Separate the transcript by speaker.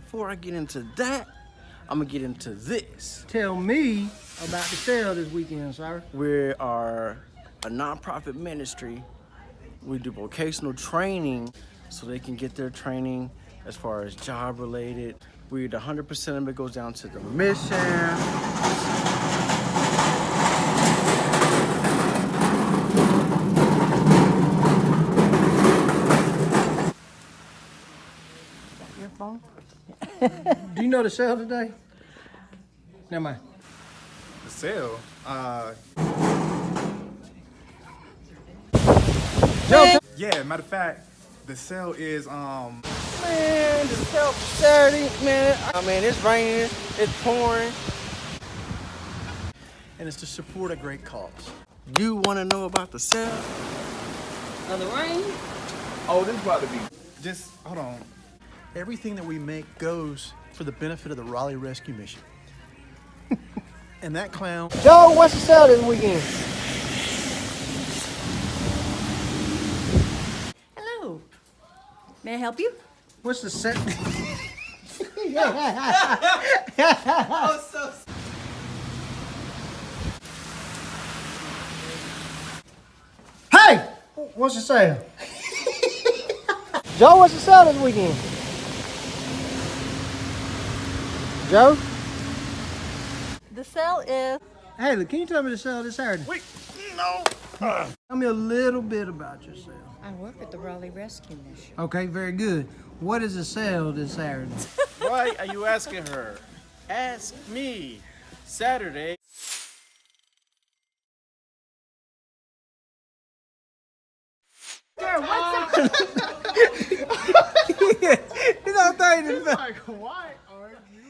Speaker 1: before I get into that, I'm gonna get into this.
Speaker 2: Tell me about the sale this weekend, sir.
Speaker 1: We are a nonprofit ministry. We do vocational training so they can get their training as far as job related. 100% of it goes down to the mission. Your phone?
Speaker 2: Do you know the sale today? Never mind.
Speaker 3: The sale? Yeah, matter of fact, the sale is,
Speaker 1: Man, the sale for Saturday, man. I mean, it's raining, it's pouring.
Speaker 4: And it's to support a great cause.
Speaker 1: You wanna know about the sale?
Speaker 5: Of the rain?
Speaker 3: oh, this about to be, just, hold on.
Speaker 4: Everything that we make goes for the benefit of the Raleigh Rescue Mission. And that clown,
Speaker 2: Joe, what's the sale this weekend?
Speaker 5: Hello. May I help you?
Speaker 2: What's the sale? Hey! What's the sale? Joe, what's the sale this weekend? Joe?
Speaker 5: The sale is...
Speaker 2: Hey, look, can you tell me the sale this Saturday?
Speaker 1: Wait, no.
Speaker 2: Tell me a little bit about your sale.
Speaker 5: I work at the Raleigh Rescue Mission.
Speaker 2: Okay, very good. What is the sale this Saturday?
Speaker 1: Why are you asking her? Ask me. Saturday.
Speaker 5: Sir, what's up?
Speaker 2: You know,
Speaker 3: Like, why are you?